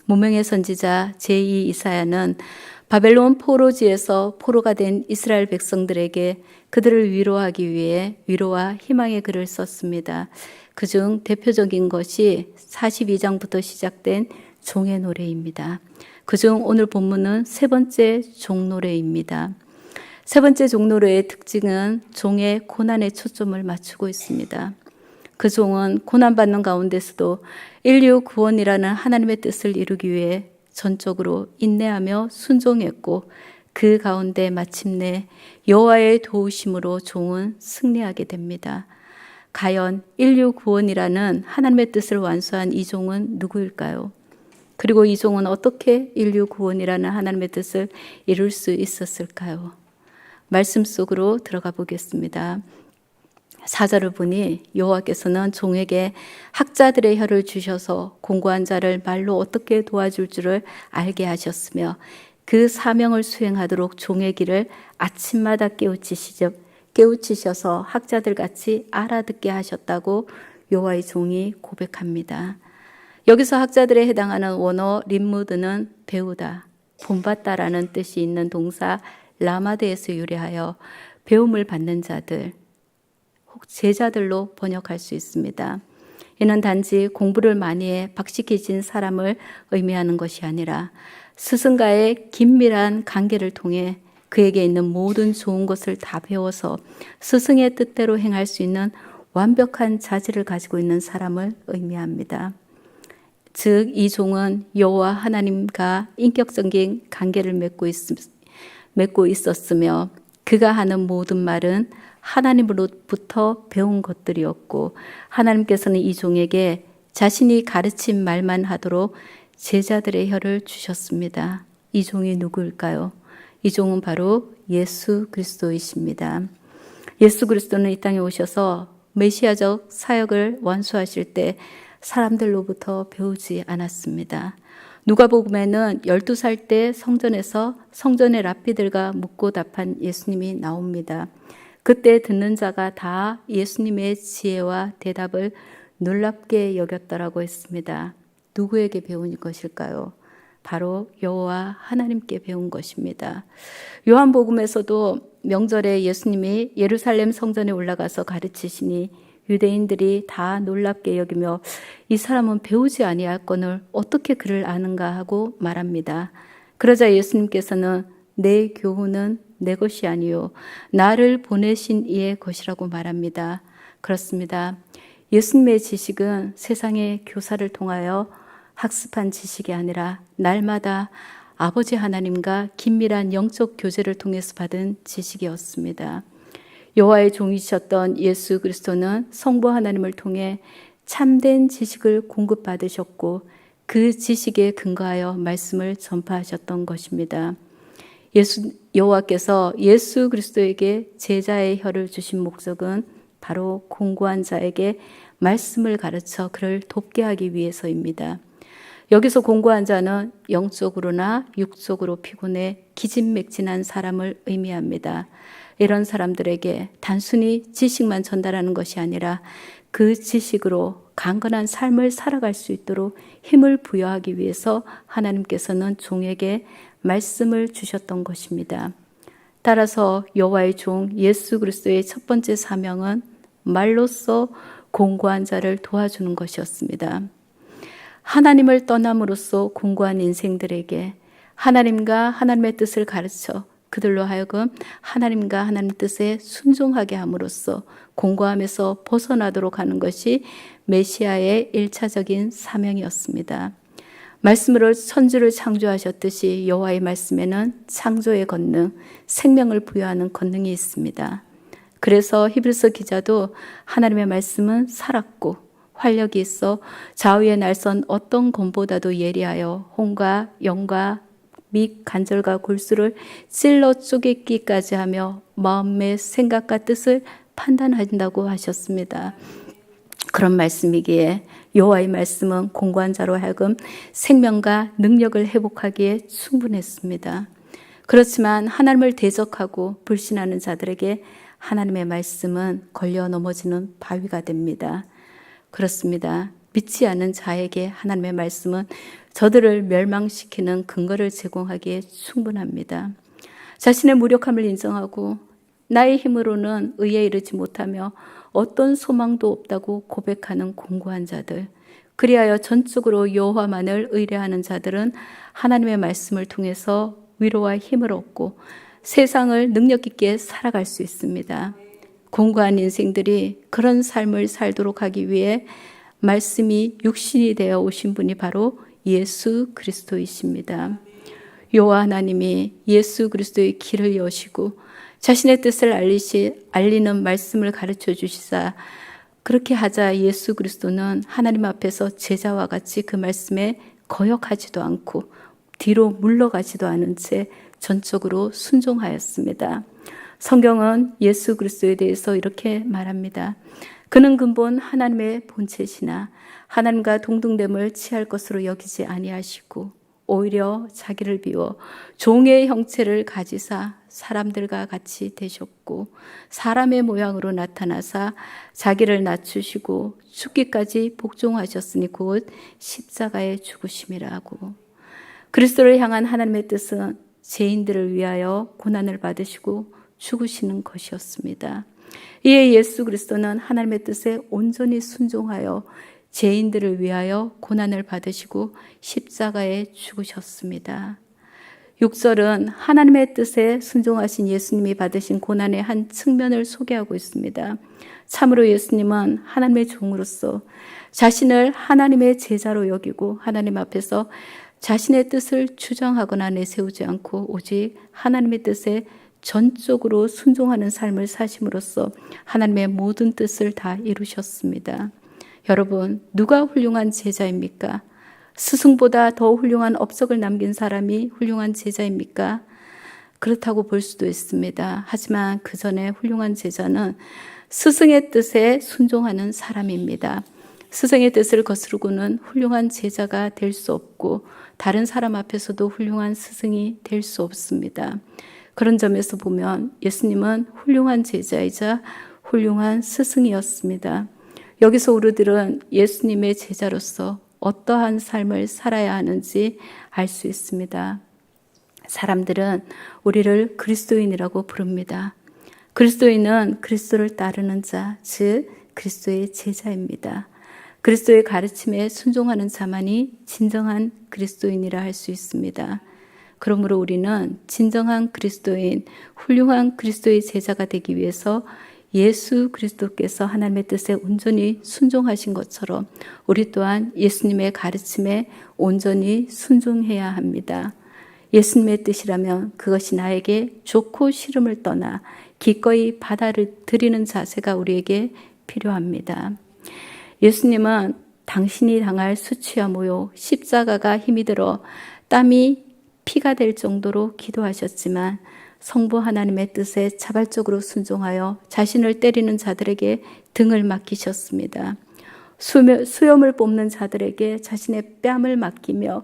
무명의 선지자 제2 이사야는 바벨론 포로지에서 포로가 된 이스라엘 백성들에게 그들을 위로하기 위해 위로와 희망의 글을 썼습니다. 그중 대표적인 것이 42장부터 시작된 종의 노래입니다. 그중 오늘 본문은 세 번째 종노래입니다. 세 번째 종노래의 특징은 종의 고난에 초점을 맞추고 있습니다. 그 종은 고난받는 가운데서도 인류 구원이라는 하나님의 뜻을 이루기 위해 전적으로 인내하며 순종했고 그 가운데 마침내 여호와의 도우심으로 종은 승리하게 됩니다. 과연 인류 구원이라는 하나님의 뜻을 완수한 이 종은 누구일까요? 그리고 이 종은 어떻게 인류 구원이라는 하나님의 뜻을 이룰 수 있었을까요? 말씀 속으로 들어가 보겠습니다. 4절을 보니 여호와께서는 종에게 학자들의 혀를 주셔서 공고한 자를 말로 어떻게 도와줄 줄을 알게 하셨으며 그 사명을 수행하도록 종의 길을 아침마다 깨우치셔서 학자들 같이 알아듣게 하셨다고 여호와의 종이 고백합니다. 여기서 학자들에 해당하는 원어 림무드는 배우다, 본받다라는 뜻이 있는 동사 라마드에서 유래하여 배움을 받는 자들, 혹 제자들로 번역할 수 있습니다. 이는 단지 공부를 많이 해 박식해진 사람을 의미하는 것이 아니라 스승과의 긴밀한 관계를 통해 그에게 있는 모든 좋은 것을 다 배워서 스승의 뜻대로 행할 수 있는 완벽한 자질을 가지고 있는 사람을 의미합니다. 즉, 이 종은 여호와 하나님과 인격적인 관계를 맺고 있었으며 그가 하는 모든 말은 하나님으로부터 배운 것들이었고 하나님께서는 이 종에게 자신이 가르친 말만 하도록 제자들의 혀를 주셨습니다. 이 종이 누구일까요? 이 종은 바로 예수 그리스도이십니다. 예수 그리스도는 이 땅에 오셔서 메시아적 사역을 완수하실 때 사람들로부터 배우지 않았습니다. 누가복음에는 12살 때 성전에서 성전의 랍비들과 묻고 답한 예수님이 나옵니다. 그때 듣는 자가 다 예수님의 지혜와 대답을 놀랍게 여겼더라고 했습니다. 누구에게 배운 것일까요? 바로 여호와 하나님께 배운 것입니다. 요한복음에서도 명절에 예수님이 예루살렘 성전에 올라가서 가르치시니 유대인들이 다 놀랍게 여기며 이 사람은 배우지 아니할거늘 어떻게 그를 아는가 하고 말합니다. 그러자 예수님께서는 내 교훈은 내 것이 아니요 나를 보내신 이의 것이라고 말합니다. 그렇습니다. 예수님의 지식은 세상의 교사를 통하여 학습한 지식이 아니라 날마다 아버지 하나님과 긴밀한 영적 교제를 통해서 받은 지식이었습니다. 여호와의 종이셨던 예수 그리스도는 성부 하나님을 통해 참된 지식을 공급받으셨고 그 지식에 근거하여 말씀을 전파하셨던 것입니다. 여호와께서 예수 그리스도에게 제자의 혀를 주신 목적은 바로 공고한 자에게 말씀을 가르쳐 그를 돕게 하기 위해서입니다. 여기서 공고한 자는 영적으로나 육적으로 피곤해 기진맥진한 사람을 의미합니다. 이런 사람들에게 단순히 지식만 전달하는 것이 아니라 그 지식으로 강건한 삶을 살아갈 수 있도록 힘을 부여하기 위해서 하나님께서는 종에게 말씀을 주셨던 것입니다. 따라서 여호와의 종 예수 그리스도의 첫 번째 사명은 말로써 공고한 자를 도와주는 것이었습니다. 하나님을 떠남으로써 공고한 인생들에게 하나님과 하나님의 뜻을 가르쳐 그들로 하여금 하나님과 하나님 뜻에 순종하게 함으로써 공고함에서 벗어나도록 하는 것이 메시아의 1차적인 사명이었습니다. 말씀으로 천주를 창조하셨듯이 여호와의 말씀에는 창조의 권능, 생명을 부여하는 권능이 있습니다. 그래서 히브리서 기자도 하나님의 말씀은 살았고 활력이 있어 좌우에 날선 어떤 검보다도 예리하여 혼과 영과 및 관절과 골수를 찔러 쪼개기까지 하며 마음의 생각과 뜻을 판단한다고 하셨습니다. 그런 말씀이기에 여호와의 말씀은 공고한 자로 하여금 생명과 능력을 회복하기에 충분했습니다. 그렇지만 하나님을 대적하고 불신하는 자들에게 하나님의 말씀은 걸려 넘어지는 바위가 됩니다. 그렇습니다. 믿지 않은 자에게 하나님의 말씀은 저들을 멸망시키는 근거를 제공하기에 충분합니다. 자신의 무력함을 인정하고 나의 힘으로는 의에 이르지 못하며 어떤 소망도 없다고 고백하는 공고한 자들, 그리하여 전적으로 여호와만을 의뢰하는 자들은 하나님의 말씀을 통해서 위로와 힘을 얻고 세상을 능력 있게 살아갈 수 있습니다. 공고한 인생들이 그런 삶을 살도록 하기 위해 말씀이 육신이 되어 오신 분이 바로 예수 그리스도이십니다. 여호와 하나님이 예수 그리스도의 길을 여시고 자신의 뜻을 알리는 말씀을 가르쳐 주시사 그렇게 하자 예수 그리스도는 하나님 앞에서 제자와 같이 그 말씀에 거역하지도 않고 뒤로 물러가지도 않은 채 전적으로 순종하였습니다. 성경은 예수 그리스도에 대해서 이렇게 말합니다. 그는 근본 하나님의 본체시나 하나님과 동등됨을 취할 것으로 여기지 아니하시고 오히려 자기를 비워 종의 형체를 가지사 사람들과 같이 되셨고 사람의 모양으로 나타나사 자기를 낮추시고 죽기까지 복종하셨으니 곧 십자가에 죽으심이라고. 그리스도를 향한 하나님의 뜻은 죄인들을 위하여 고난을 받으시고 죽으시는 것이었습니다. 이에 예수 그리스도는 하나님의 뜻에 온전히 순종하여 죄인들을 위하여 고난을 받으시고 십자가에 죽으셨습니다. 6절은 하나님의 뜻에 순종하신 예수님이 받으신 고난의 한 측면을 소개하고 있습니다. 참으로 예수님은 하나님의 종으로서 자신을 하나님의 제자로 여기고 하나님 앞에서 자신의 뜻을 주장하거나 내세우지 않고 오직 하나님의 뜻에 전적으로 순종하는 삶을 사심으로써 하나님의 모든 뜻을 다 이루셨습니다. 여러분, 누가 훌륭한 제자입니까? 스승보다 더 훌륭한 업적을 남긴 사람이 훌륭한 제자입니까? 그렇다고 볼 수도 있습니다. 하지만 그 전에 훌륭한 제자는 스승의 뜻에 순종하는 사람입니다. 스승의 뜻을 거스르고는 훌륭한 제자가 될 수 없고 다른 사람 앞에서도 훌륭한 스승이 될 수 없습니다. 그런 점에서 보면 예수님은 훌륭한 제자이자 훌륭한 스승이었습니다. 여기서 우리들은 예수님의 제자로서 어떠한 삶을 살아야 하는지 알 수 있습니다. 사람들은 우리를 그리스도인이라고 부릅니다. 그리스도인은 그리스도를 따르는 자, 즉 그리스도의 제자입니다. 그리스도의 가르침에 순종하는 자만이 진정한 그리스도인이라 할 수 있습니다. 그러므로 우리는 진정한 그리스도인, 훌륭한 그리스도의 제자가 되기 위해서 예수 그리스도께서 하나님의 뜻에 온전히 순종하신 것처럼 우리 또한 예수님의 가르침에 온전히 순종해야 합니다. 예수님의 뜻이라면 그것이 나에게 좋고 싫음을 떠나 기꺼이 받아들이는 자세가 우리에게 필요합니다. 예수님은 당신이 당할 수치와 모욕, 십자가가 힘이 들어 땀이 피가 될 정도로 기도하셨지만 성부 하나님의 뜻에 자발적으로 순종하여 자신을 때리는 자들에게 등을 맡기셨습니다. 수염을 뽑는 자들에게 자신의 뺨을 맡기며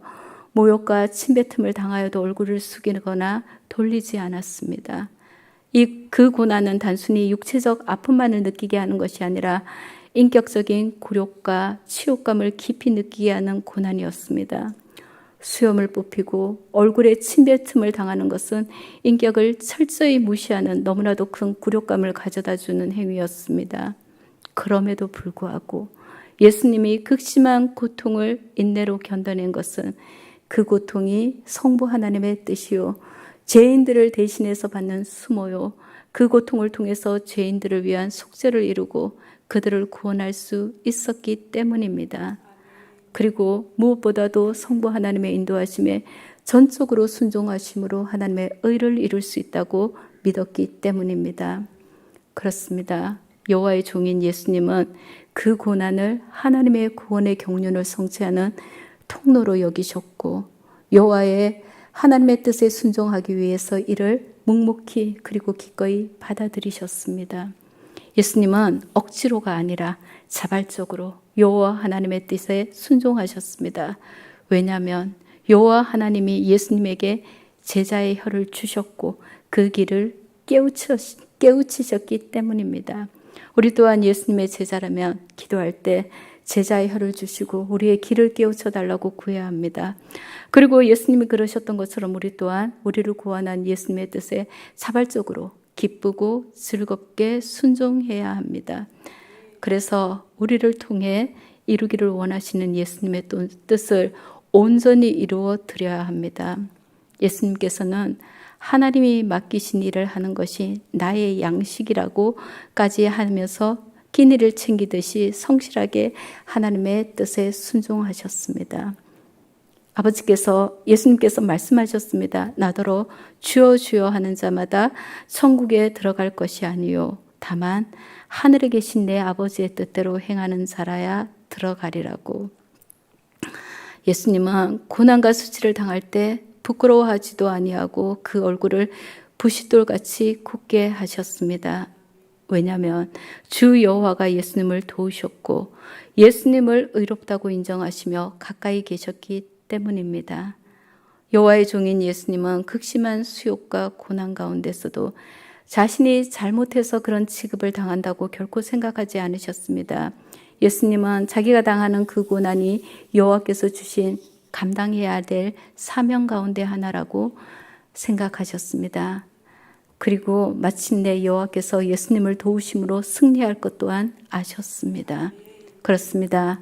모욕과 침뱉음을 당하여도 얼굴을 숙이거나 돌리지 않았습니다. 그 고난은 단순히 육체적 아픔만을 느끼게 하는 것이 아니라 인격적인 굴욕과 치욕감을 깊이 느끼게 하는 고난이었습니다. 수염을 뽑히고 얼굴에 침뱉음을 당하는 것은 인격을 철저히 무시하는 너무나도 큰 굴욕감을 가져다주는 행위였습니다. 그럼에도 불구하고 예수님이 극심한 고통을 인내로 견뎌낸 것은 그 고통이 성부 하나님의 뜻이요 죄인들을 대신해서 받는 수모요 그 고통을 통해서 죄인들을 위한 속죄를 이루고 그들을 구원할 수 있었기 때문입니다. 그리고 무엇보다도 성부 하나님의 인도하심에 전적으로 순종하심으로 하나님의 의를 이룰 수 있다고 믿었기 때문입니다. 그렇습니다. 여호와의 종인 예수님은 그 고난을 하나님의 구원의 경륜을 성취하는 통로로 여기셨고 여호와의 하나님의 뜻에 순종하기 위해서 이를 묵묵히 그리고 기꺼이 받아들이셨습니다. 예수님은 억지로가 아니라 자발적으로 여호와 하나님의 뜻에 순종하셨습니다. 왜냐하면 여호와 하나님이 예수님에게 제자의 혀를 주셨고 그 길을 깨우치셨기 때문입니다. 우리 또한 예수님의 제자라면 기도할 때 제자의 혀를 주시고 우리의 길을 깨우쳐 달라고 구해야 합니다. 그리고 예수님이 그러셨던 것처럼 우리 또한 우리를 구원한 예수님의 뜻에 자발적으로 기쁘고 즐겁게 순종해야 합니다. 그래서 우리를 통해 이루기를 원하시는 예수님의 뜻을 온전히 이루어 드려야 합니다. 예수님께서는 하나님이 맡기신 일을 하는 것이 나의 양식이라고까지 하면서 끼니를 챙기듯이 성실하게 하나님의 뜻에 순종하셨습니다. 아버지께서 예수님께서 말씀하셨습니다. 나더러 주여 주여 하는 자마다 천국에 들어갈 것이 아니요 다만 하늘에 계신 내 아버지의 뜻대로 행하는 자라야 들어가리라고. 예수님은 고난과 수치를 당할 때 부끄러워하지도 아니하고 그 얼굴을 부싯돌같이 굳게 하셨습니다. 왜냐하면 주 여호와가 예수님을 도우셨고 예수님을 의롭다고 인정하시며 가까이 계셨기 때문입니다. 여호와의 종인 예수님은 극심한 수욕과 고난 가운데서도 자신이 잘못해서 그런 취급을 당한다고 결코 생각하지 않으셨습니다. 예수님은 자기가 당하는 그 고난이 여호와께서 주신 감당해야 될 사명 가운데 하나라고 생각하셨습니다. 그리고 마침내 여호와께서 예수님을 도우심으로 승리할 것 또한 아셨습니다. 그렇습니다.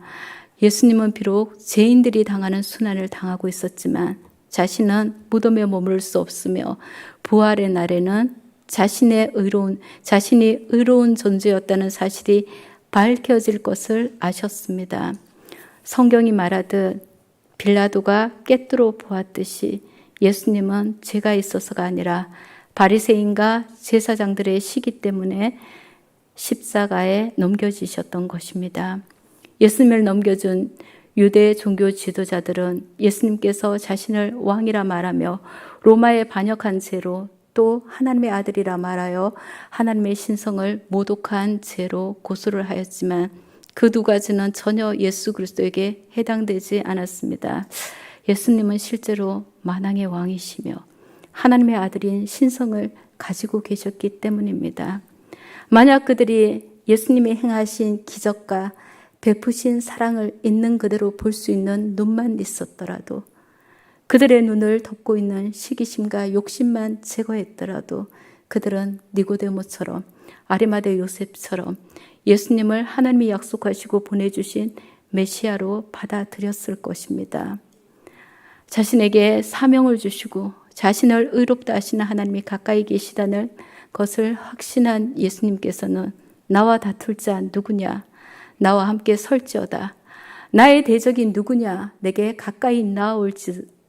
예수님은 비록 죄인들이 당하는 순환을 당하고 있었지만 자신은 무덤에 머무를 수 없으며 부활의 날에는 자신이 의로운 존재였다는 사실이 밝혀질 것을 아셨습니다. 성경이 말하듯 빌라도가 꿰뚫어 보았듯이 예수님은 죄가 있어서가 아니라 바리새인과 제사장들의 시기 때문에 십자가에 넘겨지셨던 것입니다. 예수님을 넘겨준 유대 종교 지도자들은 예수님께서 자신을 왕이라 말하며 로마에 반역한 죄로 또 하나님의 아들이라 말하여 하나님의 신성을 모독한 죄로 고소를 하였지만 그 두 가지는 전혀 예수 그리스도에게 해당되지 않았습니다. 예수님은 실제로 만왕의 왕이시며 하나님의 아들인 신성을 가지고 계셨기 때문입니다. 만약 그들이 예수님이 행하신 기적과 베푸신 사랑을 있는 그대로 볼 수 있는 눈만 있었더라도, 그들의 눈을 덮고 있는 시기심과 욕심만 제거했더라도 그들은 니고데모처럼 아리마대 요셉처럼 예수님을 하나님이 약속하시고 보내주신 메시아로 받아들였을 것입니다. 자신에게 사명을 주시고 자신을 의롭다 하시는 하나님이 가까이 계시다는 것을 확신한 예수님께서는 나와 다툴 자 누구냐? 나와 함께 설지어다. 나의 대적이 누구냐? 내게 가까이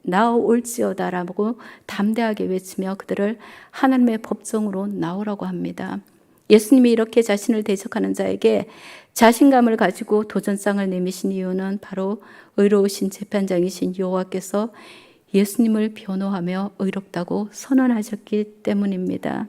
나아올지어다라고 담대하게 외치며 그들을 하나님의 법정으로 나오라고 합니다. 예수님이 이렇게 자신을 대적하는 자에게 자신감을 가지고 도전장을 내미신 이유는 바로 의로우신 재판장이신 여호와께서 예수님을 변호하며 의롭다고 선언하셨기 때문입니다.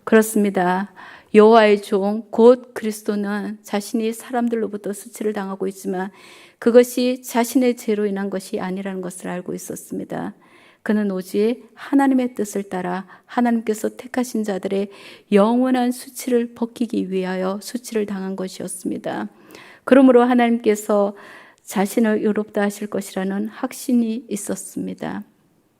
그렇습니다. 여호와의 종 곧 그리스도는 자신이 사람들로부터 수치를 당하고 있지만 그것이 자신의 죄로 인한 것이 아니라는 것을 알고 있었습니다. 그는 오직 하나님의 뜻을 따라 하나님께서 택하신 자들의 영원한 수치를 벗기기 위하여 수치를 당한 것이었습니다. 그러므로 하나님께서 자신을 의롭다 하실 것이라는 확신이 있었습니다.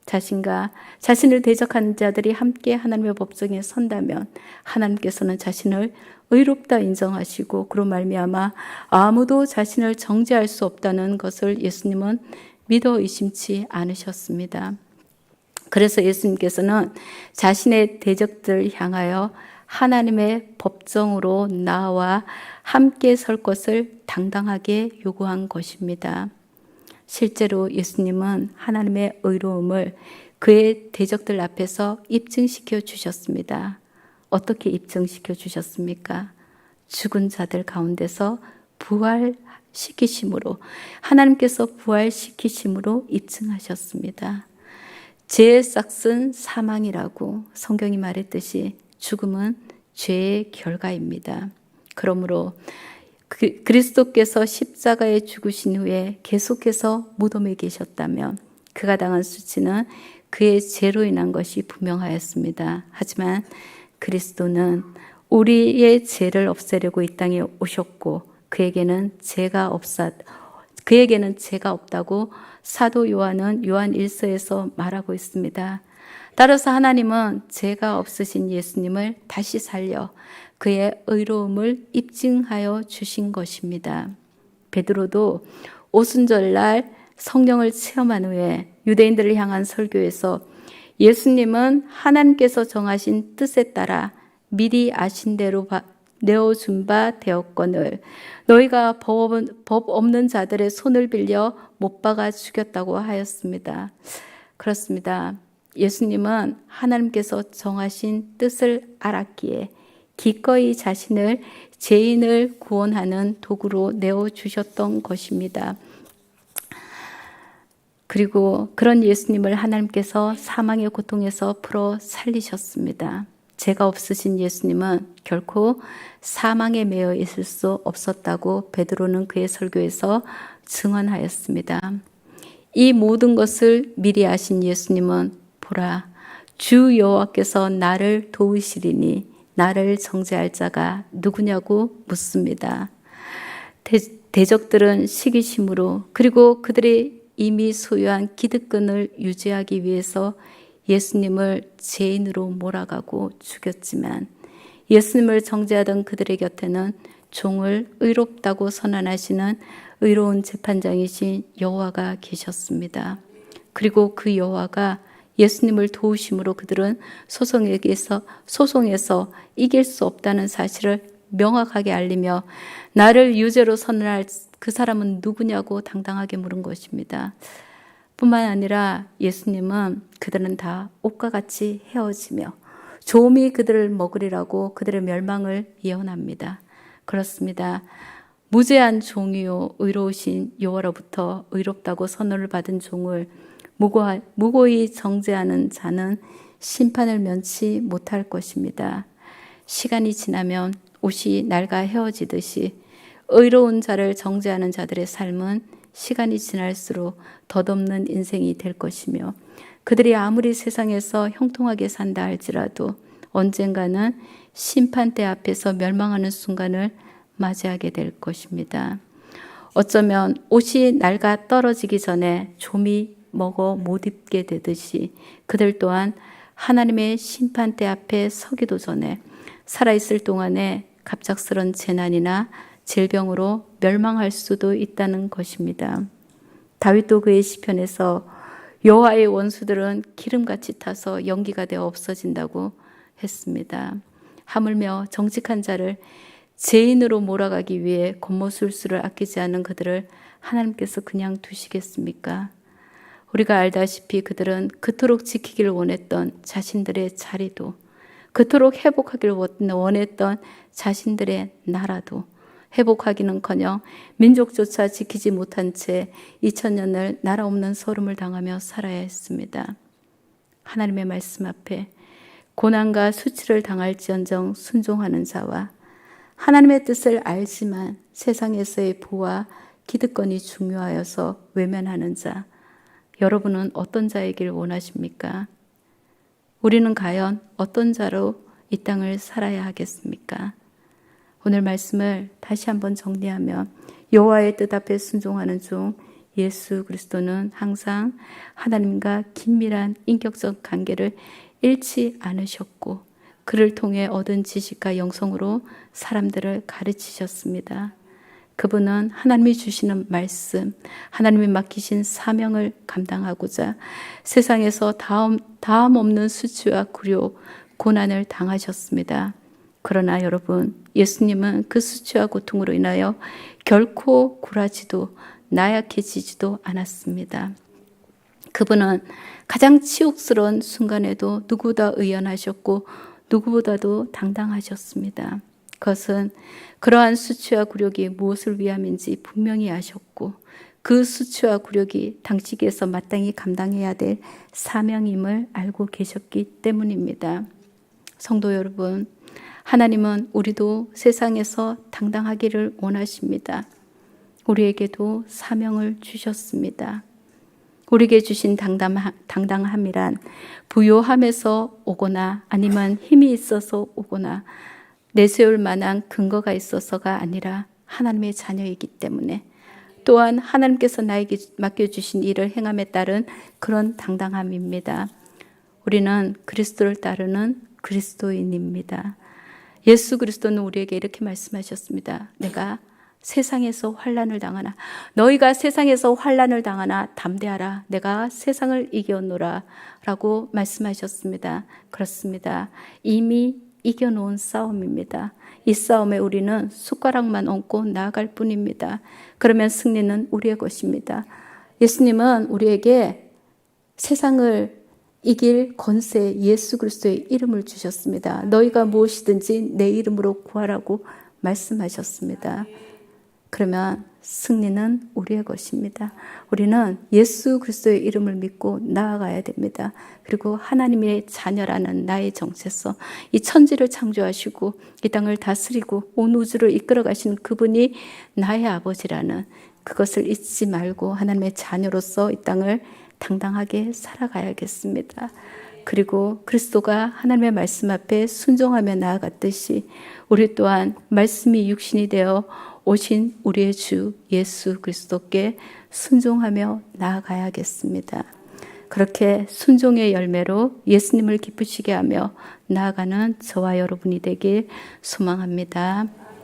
자신과 자신을 대적하는 자들이 함께 하나님의 법정에 선다면 하나님께서는 자신을 의롭다 인정하시고 그로 말미암아 아무도 자신을 정죄할 수 없다는 것을 예수님은 믿어 의심치 않으셨습니다. 그래서 예수님께서는 자신의 대적들을 향하여 하나님의 법정으로 나와 함께 설 것을 당당하게 요구한 것입니다. 실제로 예수님은 하나님의 의로움을 그의 대적들 앞에서 입증시켜 주셨습니다. 어떻게 입증시켜 주셨습니까? 죽은 자들 가운데서 부활시키심으로, 하나님께서 부활시키심으로 입증하셨습니다. 죄의 싹은 사망이라고 성경이 말했듯이 죽음은 죄의 결과입니다. 그러므로 그리스도께서 십자가에 죽으신 후에 계속해서 무덤에 계셨다면 그가 당한 수치는 그의 죄로 인한 것이 분명하였습니다. 하지만 그리스도는 우리의 죄를 없애려고 이 땅에 오셨고 그에게는 죄가 없다고 사도 요한은 요한 1서에서 말하고 있습니다. 따라서 하나님은 죄가 없으신 예수님을 다시 살려 그의 의로움을 입증하여 주신 것입니다. 베드로도 오순절날 성령을 체험한 후에 유대인들을 향한 설교에서 예수님은 하나님께서 정하신 뜻에 따라 미리 아신 대로 내어준 바 되었거늘 너희가 법 없는 자들의 손을 빌려 못 박아 죽였다고 하였습니다. 그렇습니다. 예수님은 하나님께서 정하신 뜻을 알았기에 기꺼이 자신을 죄인을 구원하는 도구로 내어주셨던 것입니다. 그리고 그런 예수님을 하나님께서 사망의 고통에서 풀어 살리셨습니다. 죄가 없으신 예수님은 결코 사망에 매여 있을 수 없었다고 베드로는 그의 설교에서 증언하였습니다. 이 모든 것을 미리 아신 예수님은 보라, 주 여호와께서 나를 도우시리니 나를 정죄할 자가 누구냐고 묻습니다. 대적들은 시기심으로 그리고 그들이 이미 소유한 기득권을 유지하기 위해서 예수님을 죄인으로 몰아가고 죽였지만 예수님을 정죄하던 그들의 곁에는 종을 의롭다고 선언하시는 의로운 재판장이신 여호와가 계셨습니다. 그리고 그 여호와가 예수님을 도우심으로 그들은 소송에서 이길 수 없다는 사실을 명확하게 알리며 나를 유죄로 선언할 그 사람은 누구냐고 당당하게 물은 것입니다. 뿐만 아니라 예수님은 그들은 다 옷과 같이 헤어지며 조음이 그들을 먹으리라고 그들의 멸망을 예언합니다. 그렇습니다. 무죄한 종이요 의로우신 여호와로부터 의롭다고 선언을 받은 종을 무고히 정죄하는 자는 심판을 면치 못할 것입니다. 시간이 지나면 옷이 낡아 헤어지듯이 의로운 자를 정죄하는 자들의 삶은 시간이 지날수록 덧없는 인생이 될 것이며 그들이 아무리 세상에서 형통하게 산다 할지라도 언젠가는 심판대 앞에서 멸망하는 순간을 맞이하게 될 것입니다. 어쩌면 옷이 낡아 떨어지기 전에 좀이 먹어 못 입게 되듯이 그들 또한 하나님의 심판대 앞에 서기도 전에 살아있을 동안에 갑작스런 재난이나 질병으로 멸망할 수도 있다는 것입니다. 다윗도 그의 시편에서 여호와의 원수들은 기름같이 타서 연기가 되어 없어진다고 했습니다. 하물며 정직한 자를 죄인으로 몰아가기 위해 겉모술수를 아끼지 않은 그들을 하나님께서 그냥 두시겠습니까? 우리가 알다시피 그들은 그토록 지키길 원했던 자신들의 자리도, 그토록 회복하길 원했던 자신들의 나라도 회복하기는커녕 민족조차 지키지 못한 채 2000년을 나라 없는 소름을 당하며 살아야 했습니다. 하나님의 말씀 앞에 고난과 수치를 당할지언정 순종하는 자와 하나님의 뜻을 알지만 세상에서의 부와 기득권이 중요하여서 외면하는 자, 여러분은 어떤 자이길 원하십니까? 우리는 과연 어떤 자로 이 땅을 살아야 하겠습니까? 오늘 말씀을 다시 한번 정리하면 여호와의 뜻 앞에 순종하는 중 예수 그리스도는 항상 하나님과 긴밀한 인격적 관계를 잃지 않으셨고 그를 통해 얻은 지식과 영성으로 사람들을 가르치셨습니다. 그분은 하나님이 주시는 말씀, 하나님이 맡기신 사명을 감당하고자 세상에서 다음 없는 수치와 굴욕, 고난을 당하셨습니다. 그러나 여러분, 예수님은 그 수치와 고통으로 인하여 결코 굴하지도 나약해지지도 않았습니다. 그분은 가장 치욕스러운 순간에도 누구보다 의연하셨고 누구보다도 당당하셨습니다. 그것은 그러한 수치와 굴욕이 무엇을 위함인지 분명히 아셨고 그 수치와 굴욕이 당시기에서 마땅히 감당해야 될 사명임을 알고 계셨기 때문입니다. 성도 여러분, 하나님은 우리도 세상에서 당당하기를 원하십니다. 우리에게도 사명을 주셨습니다. 우리에게 주신 당당함이란 부요함에서 오거나 아니면 힘이 있어서 오거나 내세울 만한 근거가 있어서가 아니라 하나님의 자녀이기 때문에, 또한 하나님께서 나에게 맡겨주신 일을 행함에 따른 그런 당당함입니다. 우리는 그리스도를 따르는 그리스도인입니다. 예수 그리스도는 우리에게 이렇게 말씀하셨습니다. 내가 세상에서 환난을 당하나, 너희가 세상에서 환난을 당하나 담대하라, 내가 세상을 이겨노라 라고 말씀하셨습니다. 그렇습니다. 이미 이겨놓은 싸움입니다. 이 싸움에 우리는 숟가락만 얹고 나아갈 뿐입니다. 그러면 승리는 우리의 것입니다. 예수님은 우리에게 세상을 이길 권세, 예수 그리스도의 이름을 주셨습니다. 너희가 무엇이든지 내 이름으로 구하라고 말씀하셨습니다. 그러면 승리는 우리의 것입니다. 우리는 예수 그리스도의 이름을 믿고 나아가야 됩니다. 그리고 하나님의 자녀라는 나의 정체성, 이 천지를 창조하시고 이 땅을 다스리고 온 우주를 이끌어 가시는 그분이 나의 아버지라는 그것을 잊지 말고 하나님의 자녀로서 이 땅을 당당하게 살아가야겠습니다. 그리고 그리스도가 하나님의 말씀 앞에 순종하며 나아갔듯이 우리 또한 말씀이 육신이 되어 오신 우리의 주 예수 그리스도께 순종하며 나아가야겠습니다. 그렇게 순종의 열매로 예수님을 기쁘시게 하며 나아가는 저와 여러분이 되길 소망합니다.